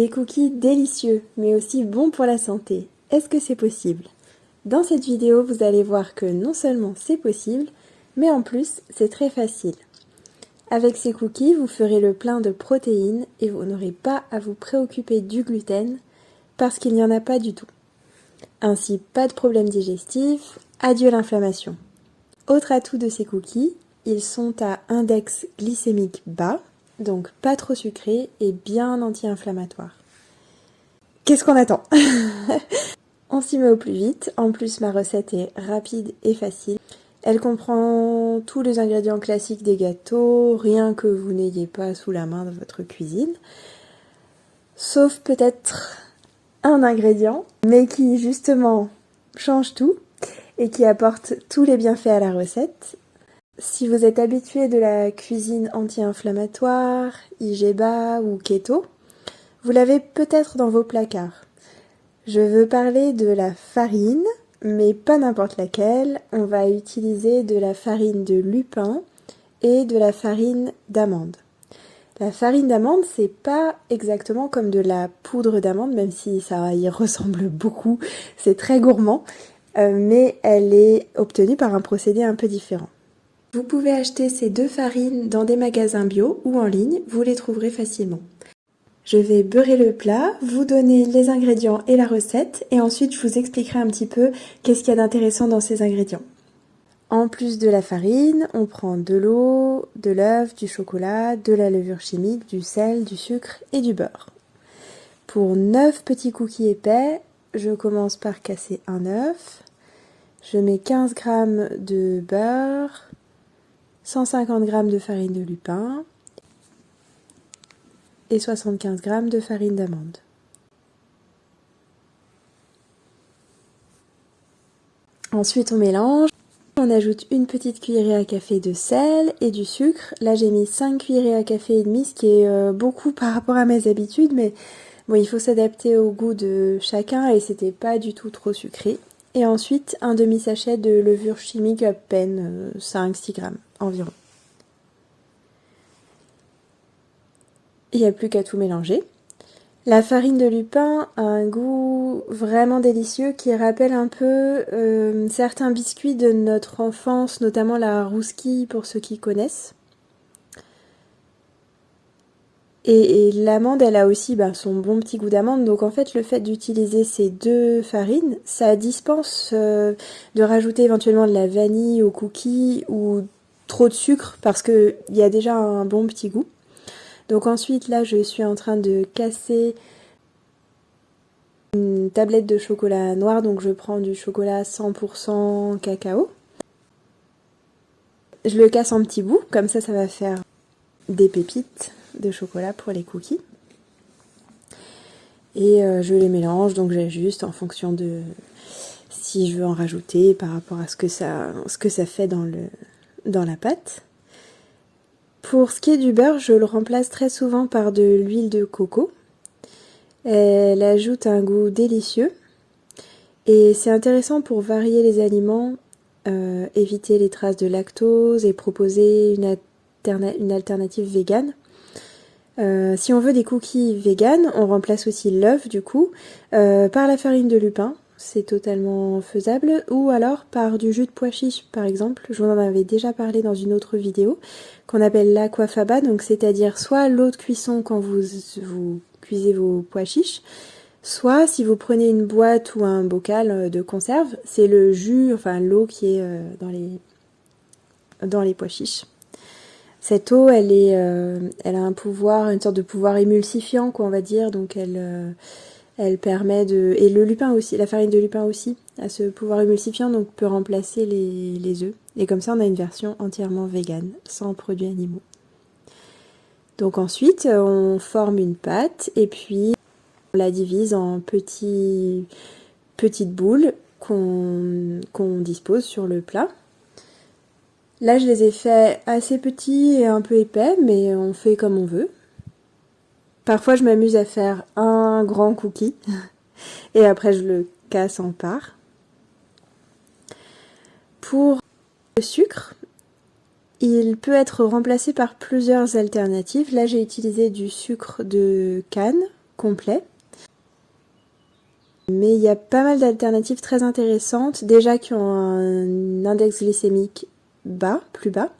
Des cookies délicieux, mais aussi bons pour la santé. Est-ce que c'est possible? Dans cette vidéo, vous allez voir que non seulement c'est possible, mais en plus, c'est très facile. Avec ces cookies, vous ferez le plein de protéines et vous n'aurez pas à vous préoccuper du gluten, parce qu'il n'y en a pas du tout. Ainsi, pas de problème digestif, adieu l'inflammation. Autre atout de ces cookies, ils sont à index glycémique bas, donc pas trop sucrés et bien anti-inflammatoires. Qu'est-ce qu'on attend? On s'y met au plus vite, en plus ma recette est rapide et facile. Elle comprend tous les ingrédients classiques des gâteaux, rien que vous n'ayez pas sous la main dans votre cuisine. Sauf peut-être un ingrédient, mais qui justement change tout et qui apporte tous les bienfaits à la recette. Si vous êtes habitué de la cuisine anti-inflammatoire, IGBA ou keto, vous l'avez peut-être dans vos placards. Je veux parler de la farine, mais pas n'importe laquelle. On va utiliser de la farine de lupin et de la farine d'amande. La farine d'amande, c'est pas exactement comme de la poudre d'amande, même si ça y ressemble beaucoup, c'est très gourmand, mais elle est obtenue par un procédé un peu différent. Vous pouvez acheter ces deux farines dans des magasins bio ou en ligne, vous les trouverez facilement. Je vais beurrer le plat, vous donner les ingrédients et la recette, et ensuite je vous expliquerai un petit peu qu'est-ce qu'il y a d'intéressant dans ces ingrédients. En plus de la farine, on prend de l'eau, de l'œuf, du chocolat, de la levure chimique, du sel, du sucre et du beurre. Pour 9 petits cookies épais, je commence par casser un œuf. Je mets 15 g de beurre, 150 g de farine de lupin et 75 g de farine d'amande. Ensuite, on mélange. On ajoute une petite cuillerée à café de sel et du sucre. Là, j'ai mis 5 cuillerées à café et demi, ce qui est beaucoup par rapport à mes habitudes, mais bon, il faut s'adapter au goût de chacun et c'était pas du tout trop sucré. Et ensuite, un demi-sachet de levure chimique à peine 5-6 g environ. Il n'y a plus qu'à tout mélanger. La farine de lupin a un goût vraiment délicieux qui rappelle un peu certains biscuits de notre enfance, notamment la rousquille pour ceux qui connaissent. Et l'amande, elle a aussi son bon petit goût d'amande, donc en fait le fait d'utiliser ces deux farines, ça dispense de rajouter éventuellement de la vanille au cookie ou trop de sucre parce qu'il y a déjà un bon petit goût. Donc ensuite, là, je suis en train de casser une tablette de chocolat noir. Donc je prends du chocolat 100% cacao. Je le casse en petits bouts, comme ça va faire des pépites de chocolat pour les cookies. Et je les mélange, donc j'ajuste en fonction de si je veux en rajouter par rapport à ce que ça fait dans la pâte. Pour ce qui est du beurre, je le remplace très souvent par de l'huile de coco. Elle ajoute un goût délicieux et c'est intéressant pour varier les aliments, éviter les traces de lactose et proposer une alternative végane. Si on veut des cookies véganes, on remplace aussi l'œuf du coup par la farine de lupin. C'est totalement faisable, ou alors par du jus de pois chiche par exemple. Je vous en avais déjà parlé dans une autre vidéo qu'on appelle l'aquafaba, donc c'est-à-dire soit l'eau de cuisson quand vous cuisez vos pois chiches, soit si vous prenez une boîte ou un bocal de conserve, c'est le jus, enfin l'eau qui est dans les pois chiches. Cette eau, elle a un pouvoir, une sorte de pouvoir émulsifiant, quoi, on va dire, donc elle permet de... Et le lupin aussi, la farine de lupin aussi, a ce pouvoir émulsifiant, donc peut remplacer les œufs. Et comme ça, on a une version entièrement végane, sans produits animaux. Donc ensuite, on forme une pâte, et puis on la divise en petites boules qu'on dispose sur le plat. Là, je les ai fait assez petits et un peu épais, mais on fait comme on veut. Parfois, je m'amuse à faire un grand cookie et après, je le casse en parts. Pour le sucre, il peut être remplacé par plusieurs alternatives. Là, j'ai utilisé du sucre de canne complet. Mais il y a pas mal d'alternatives très intéressantes, déjà qui ont un index glycémique bas, plus bas,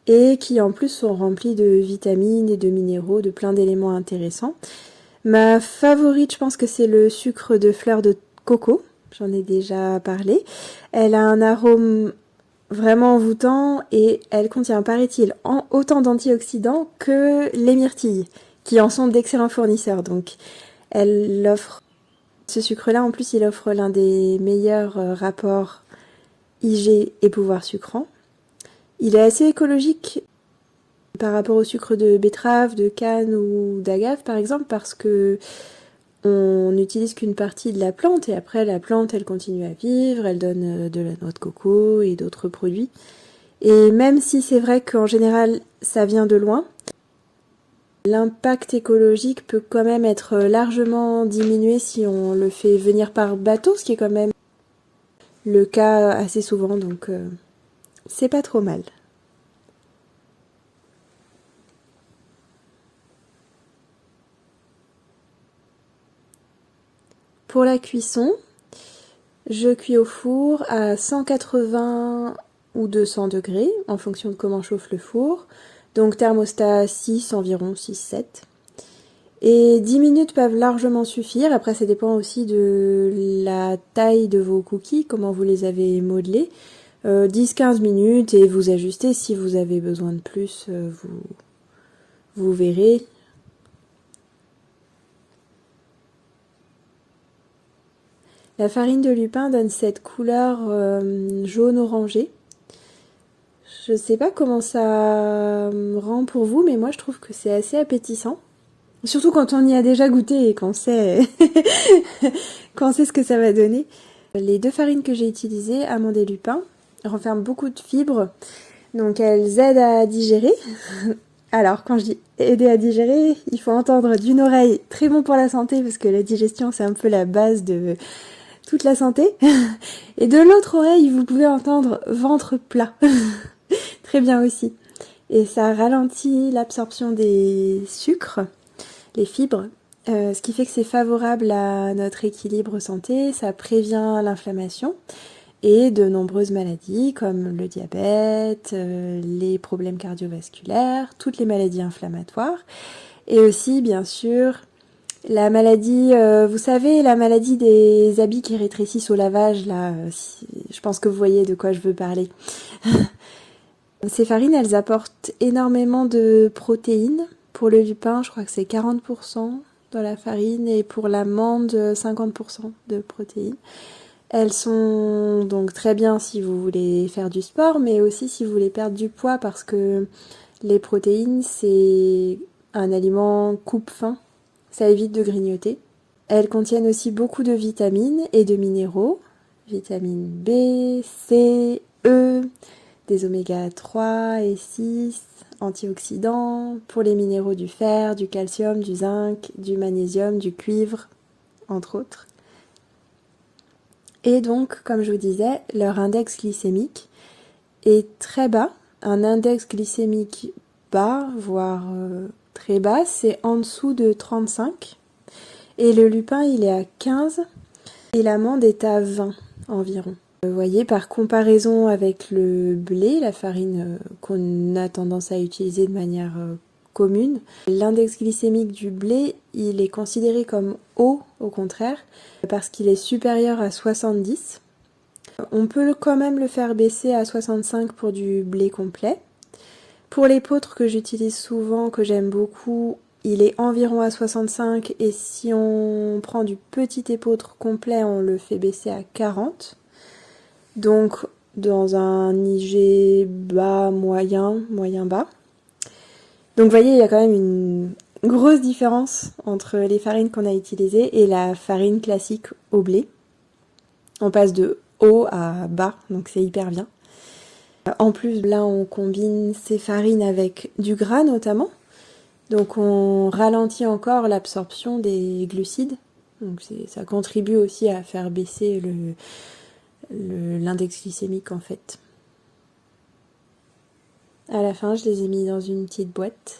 et qui en plus sont remplies de vitamines et de minéraux, de plein d'éléments intéressants. Ma favorite, je pense que c'est le sucre de fleur de coco, j'en ai déjà parlé. Elle a un arôme vraiment envoûtant et elle contient, paraît-il, autant d'antioxydants que les myrtilles, qui en sont d'excellents fournisseurs. Donc elle offre, ce sucre-là en plus, il offre l'un des meilleurs rapports IG et pouvoir sucrant. Il est assez écologique par rapport au sucre de betterave, de canne ou d'agave par exemple, parce que on n'utilise qu'une partie de la plante et après la plante elle continue à vivre, elle donne de la noix de coco et d'autres produits. Et même si c'est vrai qu'en général ça vient de loin, l'impact écologique peut quand même être largement diminué si on le fait venir par bateau, ce qui est quand même le cas assez souvent, donc c'est pas trop mal. Pour la cuisson, je cuis au four à 180 ou 200 degrés, en fonction de comment chauffe le four. Donc thermostat 6, environ 6-7. Et 10 minutes peuvent largement suffire. Après, ça dépend aussi de la taille de vos cookies, comment vous les avez modelés. 10-15 minutes et vous ajustez. Si vous avez besoin de plus, vous verrez. La farine de lupin donne cette couleur jaune-orangé. Je sais pas comment ça rend pour vous, mais moi je trouve que c'est assez appétissant. Surtout quand on y a déjà goûté et qu'on sait, qu'on sait ce que ça va donner. Les 2 farines que j'ai utilisées, amande et lupin, renferment beaucoup de fibres, donc elles aident à digérer. Alors quand je dis aider à digérer, il faut entendre d'une oreille très bon pour la santé, parce que la digestion c'est un peu la base de toute la santé. Et de l'autre oreille, vous pouvez entendre ventre plat. Très bien aussi. Et ça ralentit l'absorption des sucres, les fibres, ce qui fait que c'est favorable à notre équilibre santé, ça prévient l'inflammation et de nombreuses maladies comme le diabète, les problèmes cardiovasculaires, toutes les maladies inflammatoires et aussi bien sûr la maladie, vous savez, la maladie des habits qui rétrécissent au lavage, là, je pense que vous voyez de quoi je veux parler. Ces farines, elles apportent énormément de protéines. Pour le lupin, je crois que c'est 40% dans la farine et pour l'amande, 50% de protéines. Elles sont donc très bien si vous voulez faire du sport, mais aussi si vous voulez perdre du poids parce que les protéines, c'est un aliment coupe-faim. Ça évite de grignoter. Elles contiennent aussi beaucoup de vitamines et de minéraux. Vitamines B, C, E, des oméga 3 et 6, antioxydants, pour les minéraux du fer, du calcium, du zinc, du magnésium, du cuivre, entre autres. Et donc, comme je vous disais, leur index glycémique est très bas. Un index glycémique bas, voire très bas, c'est en dessous de 35. Et le lupin, il est à 15 et l'amande est à 20 environ. Vous voyez, par comparaison avec le blé, la farine qu'on a tendance à utiliser de manière commune, l'index glycémique du blé, il est considéré comme haut, au contraire, parce qu'il est supérieur à 70. On peut quand même le faire baisser à 65 pour du blé complet. Pour l'épeautre que j'utilise souvent, que j'aime beaucoup, il est environ à 65 et si on prend du petit épeautre complet, on le fait baisser à 40. Donc dans un IG bas, moyen bas. Donc vous voyez, il y a quand même une grosse différence entre les farines qu'on a utilisées et la farine classique au blé. On passe de haut à bas, donc c'est hyper bien. En plus, là, on combine ces farines avec du gras notamment. Donc on ralentit encore l'absorption des glucides. Donc ça contribue aussi à faire baisser l'index glycémique en fait. À la fin, je les ai mis dans une petite boîte.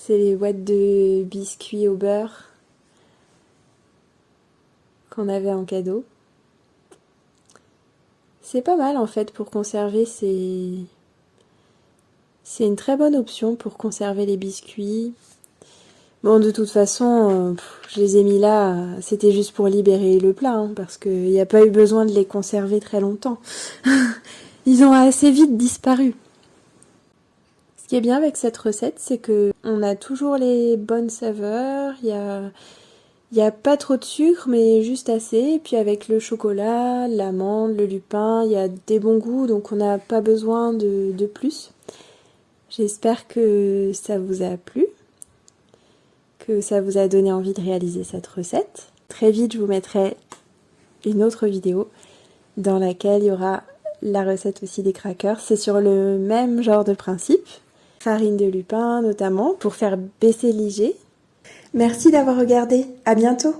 C'est les boîtes de biscuits au beurre qu'on avait en cadeau. C'est pas mal en fait pour conserver, c'est une très bonne option pour conserver les biscuits. Bon, de toute façon, je les ai mis là, c'était juste pour libérer le plat, hein, parce qu'il n'y a pas eu besoin de les conserver très longtemps. Ils ont assez vite disparu. Ce qui est bien avec cette recette, c'est que on a toujours les bonnes saveurs, il y a pas trop de sucre, mais juste assez. Et puis avec le chocolat, l'amande, le lupin, il y a des bons goûts, donc on n'a pas besoin de plus. J'espère que ça vous a plu, que ça vous a donné envie de réaliser cette recette. Très vite, je vous mettrai une autre vidéo dans laquelle il y aura la recette aussi des crackers. C'est sur le même genre de principe. Farine de lupin notamment, pour faire baisser l'IG. Merci d'avoir regardé, à bientôt!